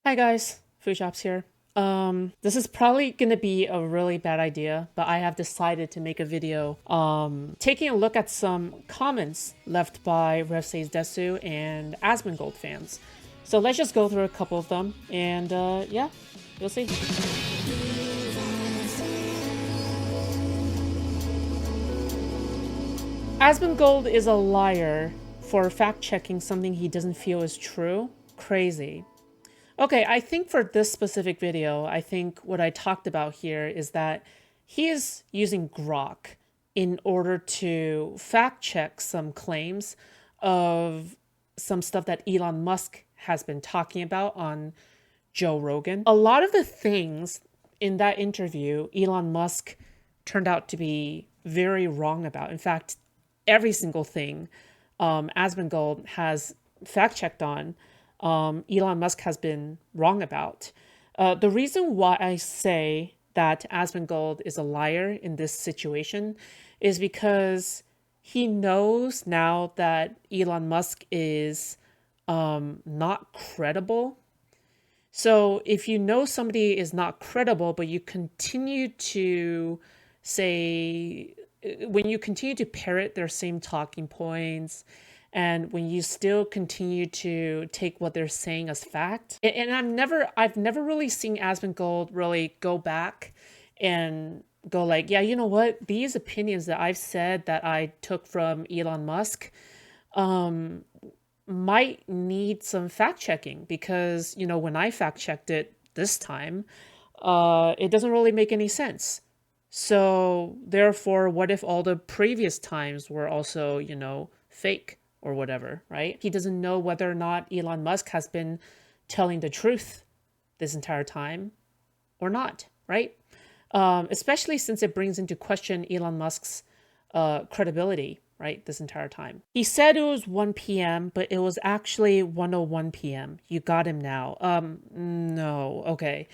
Hi guys, Foodshops here. This is probably gonna be a really bad idea, but I have decided to make a video taking a look at some comments left by revsaysdesu and Asmongold fans. So let's just go through a couple of them and yeah, you'll see. Asmongold is a liar for fact-checking something he doesn't feel is true. Crazy. Okay, I think for this specific video, I think what I talked about here is that he is using Grok in order to fact check some claims of some stuff that Elon Musk has been talking about on Joe Rogan. A lot of the things in that interview, Elon Musk turned out to be very wrong about. In fact, every single thing Asmongold has fact checked on, Elon Musk has been wrong about. The reason why I say that Asmongold is a liar in this situation is because he knows now that Elon Musk is not credible. So if you know somebody is not credible, but you continue to say, when you continue to parrot their same talking points, and when you still continue to take what they're saying as fact, and I've never really seen Asmongold really go back and go like, yeah, you know what? These opinions that I've said that I took from Elon Musk, might need some fact checking because, you know, when I fact checked it this time, it doesn't really make any sense. So therefore, what if all the previous times were also, you know, fake or whatever, right? He doesn't know whether or not Elon Musk has been telling the truth this entire time or not, right? Especially since it brings into question Elon Musk's credibility, right, this entire time. He said it was 1 p.m., but it was actually 1:01 p.m. You got him now. No, okay.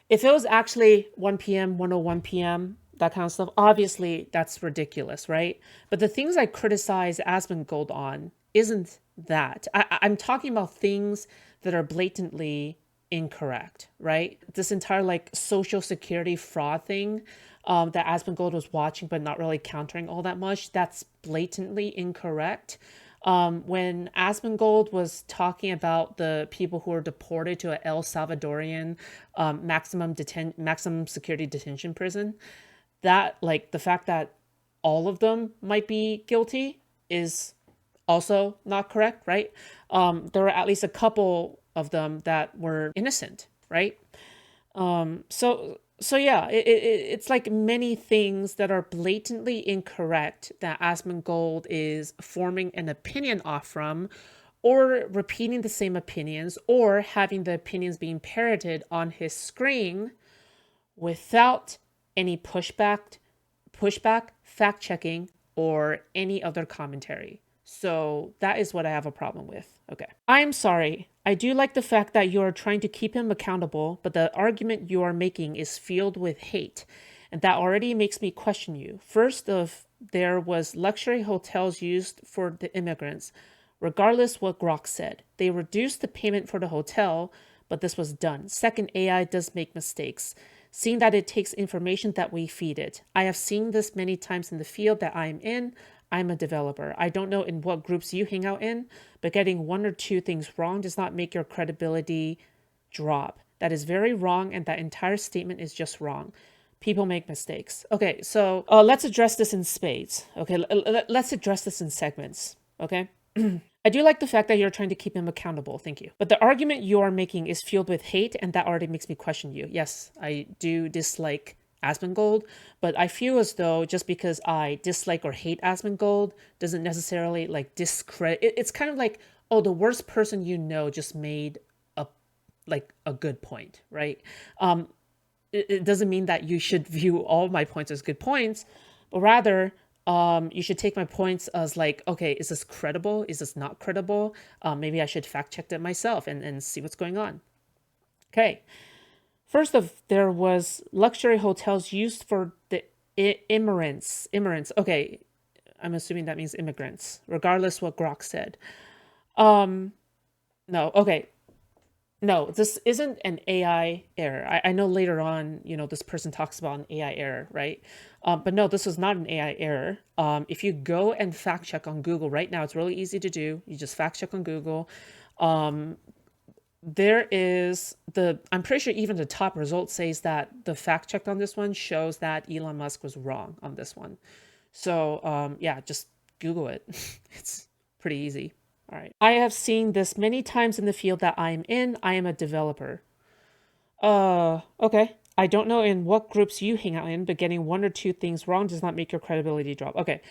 If it was actually 1 p.m., 1:01 p.m., that kind of stuff, obviously that's ridiculous, right? But the things I criticize Asmongold on isn't that. I'm talking about things that are blatantly incorrect, right? This entire like social security fraud thing that Asmongold was watching but not really countering all that much, that's blatantly incorrect. When Asmongold was talking about the people who were deported to a El Salvadorian maximum security detention prison, that like the fact that all of them might be guilty is also not correct, right? There were at least a couple of them that were innocent, right? So yeah, it's like many things that are blatantly incorrect that Asmongold is forming an opinion off from, or repeating the same opinions, or having the opinions being parroted on his screen without any pushback, fact checking, or any other commentary. So that is what I have a problem with. Okay. I'm sorry. I do like the fact that you are trying to keep him accountable, but the argument you are making is filled with hate. And that already makes me question you. First of, there was luxury hotels used for the immigrants. Regardless what Grok said, they reduced the payment for the hotel, but this was done. Second, AI does make mistakes. Seeing that it takes information that we feed it. I have seen this many times in the field that I'm in. I'm a developer. I don't know in what groups you hang out in, but getting one or two things wrong does not make your credibility drop. That is very wrong, and that entire statement is just wrong. People make mistakes. Okay, so let's address this in spades. Okay, let's address this in segments. Okay. I do like the fact that you're trying to keep him accountable. Thank you. But the argument you are making is fueled with hate, and that already makes me question you. Yes, I do dislike Asmongold, but I feel as though just because I dislike or hate Asmongold doesn't necessarily like discredit. It's kind of like, oh, the worst person you know just made a good point, right? It doesn't mean that you should view all my points as good points, but rather you should take my points as like, okay, is this credible? Is this not credible? Maybe I should fact check it myself and see what's going on. Okay. First of, there was luxury hotels used for the immigrants. Okay, I'm assuming that means immigrants, regardless what Grok said. No, okay. No, this isn't an AI error. I know later on, this person talks about an AI error, right? But no, this is not an AI error. If you go and fact check on Google right now, it's really easy to do. You just fact check on Google. Um, there is I'm pretty sure even the top result says that the fact check on this one shows that Elon Musk was wrong on this one. So, yeah, just Google it. It's pretty easy. All right. I have seen this many times in the field that I am in. I am a developer. Okay. I don't know in what groups you hang out in, but getting one or two things wrong does not make your credibility drop. Okay.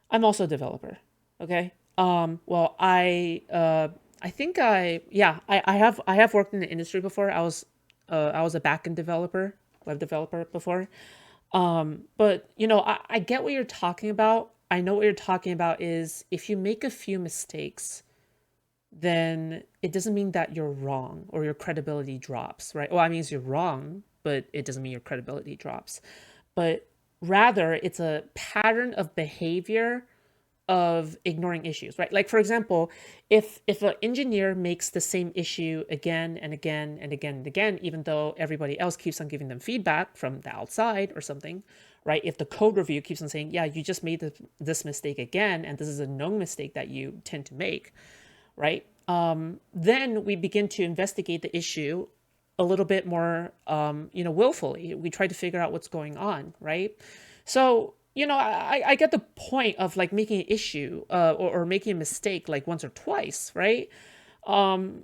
I'm also a developer. Okay. Well, I think I have worked in the industry before. I was a backend developer, web developer before. But I get what you're talking about. I know what you're talking about is if you make a few mistakes, then it doesn't mean that you're wrong or your credibility drops, right? Well, I mean, you're wrong, but it doesn't mean your credibility drops. But rather, it's a pattern of behavior of ignoring issues, right? Like for example, if an engineer makes the same issue again and again and again and again, even though everybody else keeps on giving them feedback from the outside or something, right? If the code review keeps on saying, yeah, you just made this mistake again, and this is a known mistake that you tend to make, right? Then we begin to investigate the issue a little bit more, willfully. We try to figure out what's going on, right? So, I get the point of like making an issue or making a mistake like once or twice, right? Um,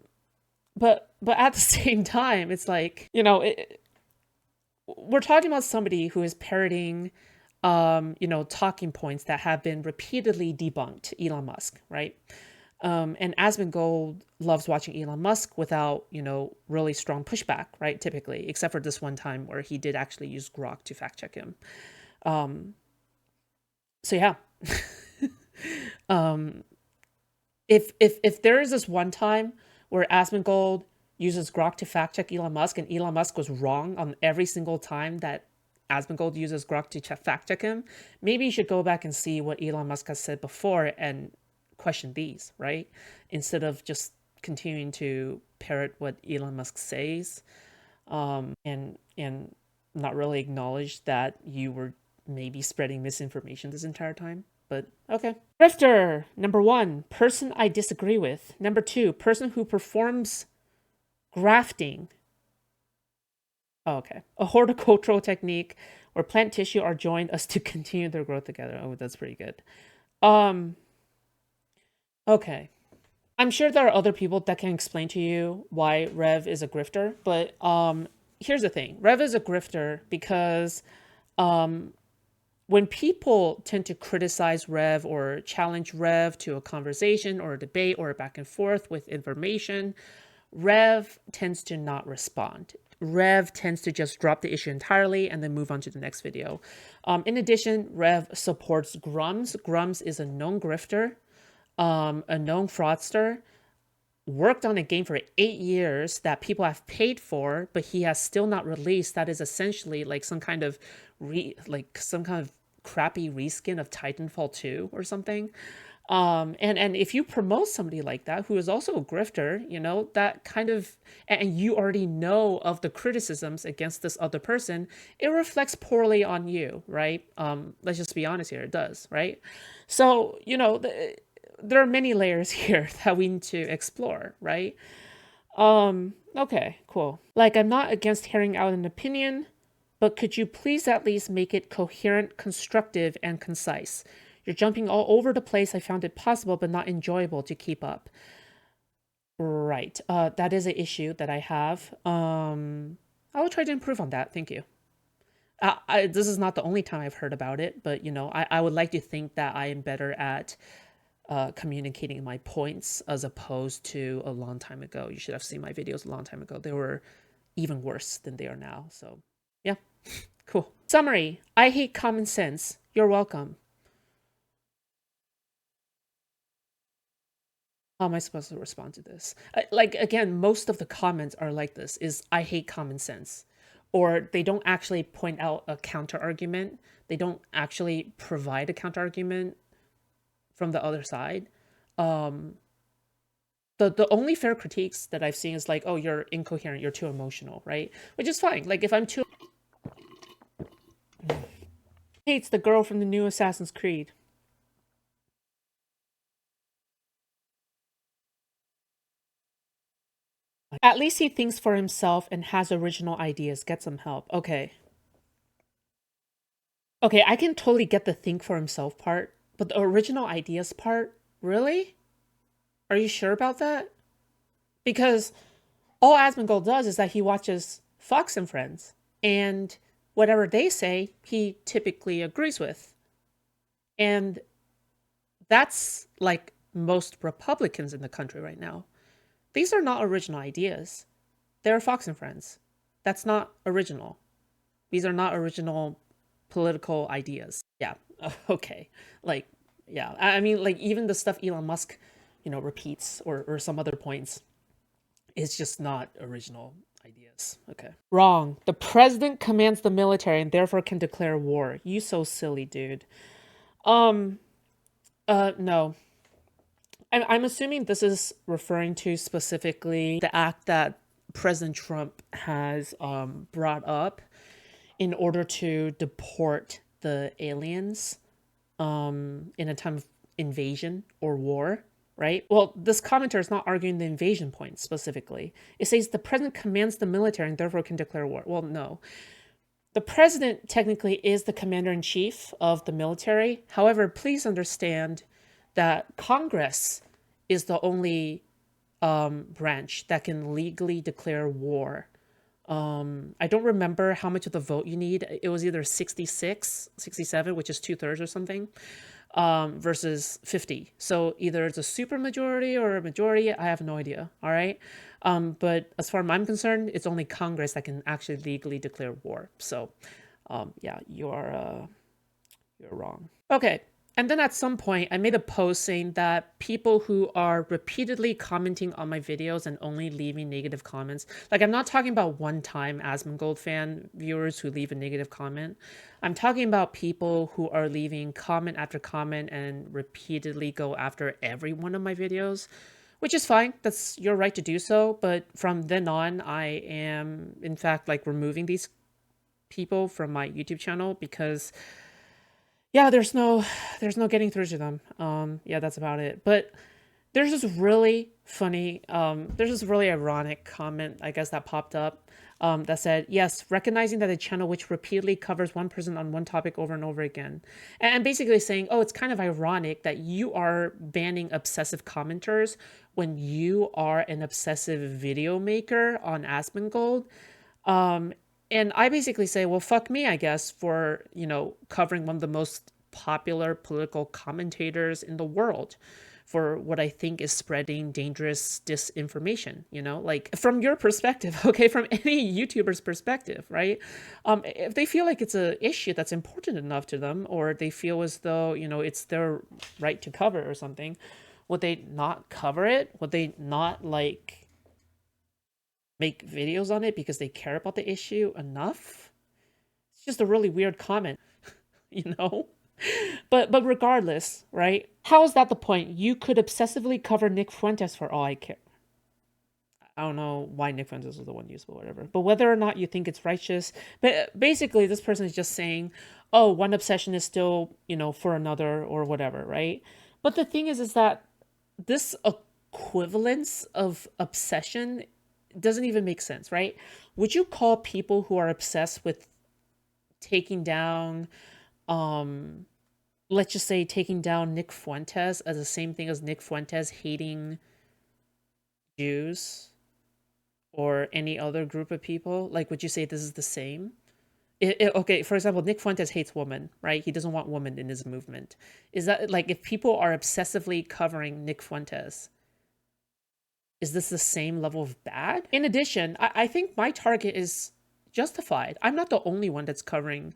but at the same time, it's like, we're talking about somebody who is parroting, talking points that have been repeatedly debunked, Elon Musk, right? And Asmongold loves watching Elon Musk without, really strong pushback, right? Typically, except for this one time where he did actually use Grok to fact check him. Um, so yeah, um, if there is this one time where Asmongold uses Grok to fact check Elon Musk and Elon Musk was wrong on every single time that Asmongold uses Grok to fact check him, maybe you should go back and see what Elon Musk has said before and question these, right? Instead of just continuing to parrot what Elon Musk says, and not really acknowledge that you were maybe spreading misinformation this entire time. But okay. Grifter, number one, person I disagree with. Number two, person who performs grafting. Oh, okay. A horticultural technique where plant tissue are joined as to continue their growth together. Oh, that's pretty good. Um, okay. I'm sure there are other people that can explain to you why Rev is a grifter, but here's the thing. Rev is a grifter because um, when people tend to criticize Rev or challenge Rev to a conversation or a debate or a back and forth with information, Rev tends to not respond. Rev tends to just drop the issue entirely and then move on to the next video. In addition, Rev supports Grums. Grums is a known grifter, a known fraudster, worked on a game for 8 years that people have paid for, but he has still not released. That is essentially like some kind of crappy reskin of Titanfall 2 or something. And if you promote somebody like that who is also a grifter, that kind of, and you already know of the criticisms against this other person, it reflects poorly on you, right? Let's just be honest here, it does, right? So, there are many layers here that we need to explore, right? Okay, cool. Like, I'm not against hearing out an opinion, but could you please at least make it coherent, constructive, and concise? You're jumping all over the place. I found it possible, but not enjoyable to keep up. Right. That is an issue that I have. I will try to improve on that. Thank you. This is not the only time I've heard about it, but I would like to think that I am better at communicating my points as opposed to a long time ago. You should have seen my videos a long time ago. They were even worse than they are now. So, yeah, cool. Summary: I hate common sense. You're welcome. How am I supposed to respond to this? Like, again, most of the comments are like this: is I hate common sense, or they don't actually point out a counter argument. They don't actually provide a counter argument from the other side. Um, The only fair critiques that I've seen is like, oh, you're incoherent, you're too emotional, right? Which is fine. Like if I'm too hates the girl from the new Assassin's Creed. At least he thinks for himself and has original ideas. Get some help. Okay. Okay, I can totally get the think for himself part, but the original ideas part, really? Are you sure about that? Because all Asmongold does is that he watches Fox and Friends, and whatever they say, he typically agrees with. And that's like most Republicans in the country right now. These are not original ideas. They're Fox and Friends. That's not original. These are not original political ideas. Yeah. Okay. Like, yeah. I mean, like even the stuff Elon Musk, repeats or some other points is just not original ideas. Okay. Wrong. The president commands the military and therefore can declare war. You so silly, dude. Um, no. I'm assuming this is referring to specifically the act that President Trump has brought up in order to deport the aliens in a time of invasion or war, right? Well, this commenter is not arguing the invasion point specifically. It says the president commands the military and therefore can declare war. Well, no. The president technically is the commander in chief of the military. However, please understand that Congress is the only branch that can legally declare war. I don't remember how much of the vote you need. It was either 66, 67, which is 2/3 or something, versus 50. So either it's a super majority or a majority. I have no idea. All right. But as far as I'm concerned, it's only Congress that can actually legally declare war. So, yeah, you're wrong. Okay. And then at some point, I made a post saying that people who are repeatedly commenting on my videos and only leaving negative comments, like I'm not talking about one-time Asmongold fan viewers who leave a negative comment. I'm talking about people who are leaving comment after comment and repeatedly go after every one of my videos, which is fine. That's your right to do so. But from then on, I am, in fact, like removing these people from my YouTube channel because yeah, there's no getting through to them. Yeah, that's about it. But there's this really funny, there's this really ironic comment, I guess, that popped up that said, yes, recognizing that a channel which repeatedly covers one person on one topic over and over again. And basically saying, oh, it's kind of ironic that you are banning obsessive commenters when you are an obsessive video maker on Asmongold. And I basically say, well, fuck me, I guess, for, covering one of the most popular political commentators in the world for what I think is spreading dangerous disinformation, like from your perspective, okay, from any YouTuber's perspective, right? If they feel like it's a issue that's important enough to them, or they feel as though, it's their right to cover or something, would they not cover it? Would they not make videos on it because they care about the issue enough? It's just a really weird comment, you know? But regardless, right? How is that the point? You could obsessively cover Nick Fuentes for all I care. I don't know why Nick Fuentes is the one useful, whatever. But whether or not you think it's righteous, but basically this person is just saying, oh, one obsession is still, for another or whatever, right? But the thing is that this equivalence of obsession doesn't even make sense, right? Would you call people who are obsessed with taking down, let's just say taking down Nick Fuentes as the same thing as Nick Fuentes hating Jews or any other group of people? Like, would you say this is the same? Okay, for example, Nick Fuentes hates women, right? He doesn't want women in his movement. Is that like if people are obsessively covering Nick Fuentes, is this the same level of bad? In addition, I think my target is justified. I'm not the only one that's covering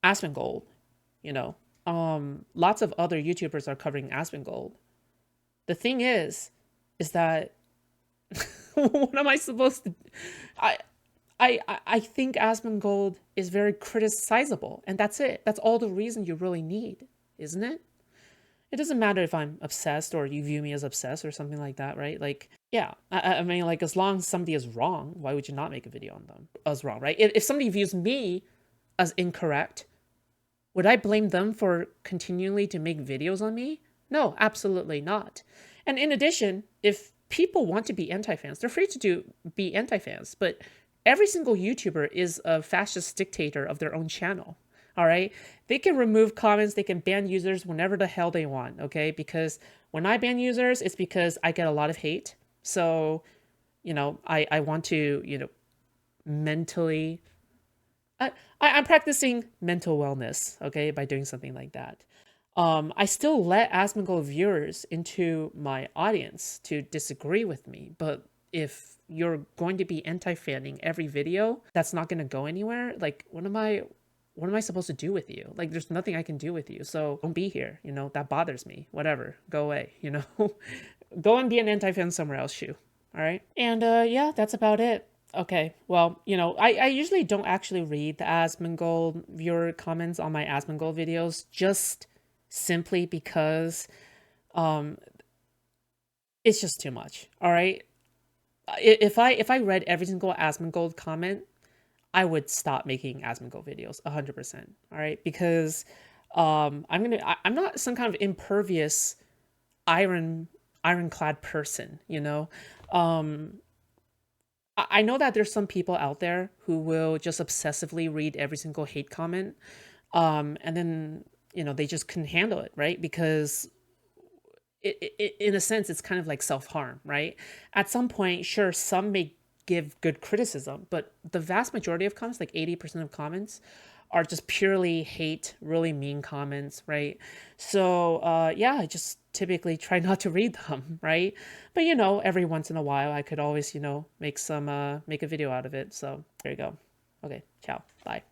Asmongold, you know. Lots of other YouTubers are covering Asmongold. The thing is that what am I supposed to? I think Asmongold is very criticizable, and that's it. That's all the reason you really need, isn't it? it doesn't matter if I'm obsessed or you view me as obsessed or something like that, right? Like, yeah, I mean, like, as long as somebody is wrong, why would you not make a video on them as wrong, right? If somebody views me as incorrect, would I blame them for continually to make videos on me? No, absolutely not. And in addition, if people want to be anti-fans, they're free to be anti-fans, but every single YouTuber is a fascist dictator of their own channel. All right? They can remove comments, they can ban users whenever the hell they want, okay? Because when I ban users, it's because I get a lot of hate. So, I want to, mentally I'm practicing mental wellness, okay, by doing something like that. I still let Asmongold viewers into my audience to disagree with me, but if you're going to be anti-fanning every video, that's not going to go anywhere. Like, what am I supposed to do with you? Like, there's nothing I can do with you, so don't be here. That bothers me. Whatever, go away. Go and be an anti-fan somewhere else, Shu. All right, and yeah, that's about it. Okay, well, I usually don't actually read the Asmongold viewer comments on my Asmongold videos, just simply because um it's just too much. All right, if I read every single Asmongold comment, I would stop making Asmongold videos 100%. All right, because I'm not some kind of impervious ironclad person. Um I know that there's some people out there who will just obsessively read every single hate comment, and then they just couldn't handle it, right? Because in a sense, it's kind of like self-harm, right? At some point, sure, some may give good criticism, but the vast majority of comments, like 80% of comments, are just purely hate, really mean comments, right? So yeah, I just typically try not to read them, right? But every once in a while, I could always make a video out of it. So there you go. Okay, ciao, bye.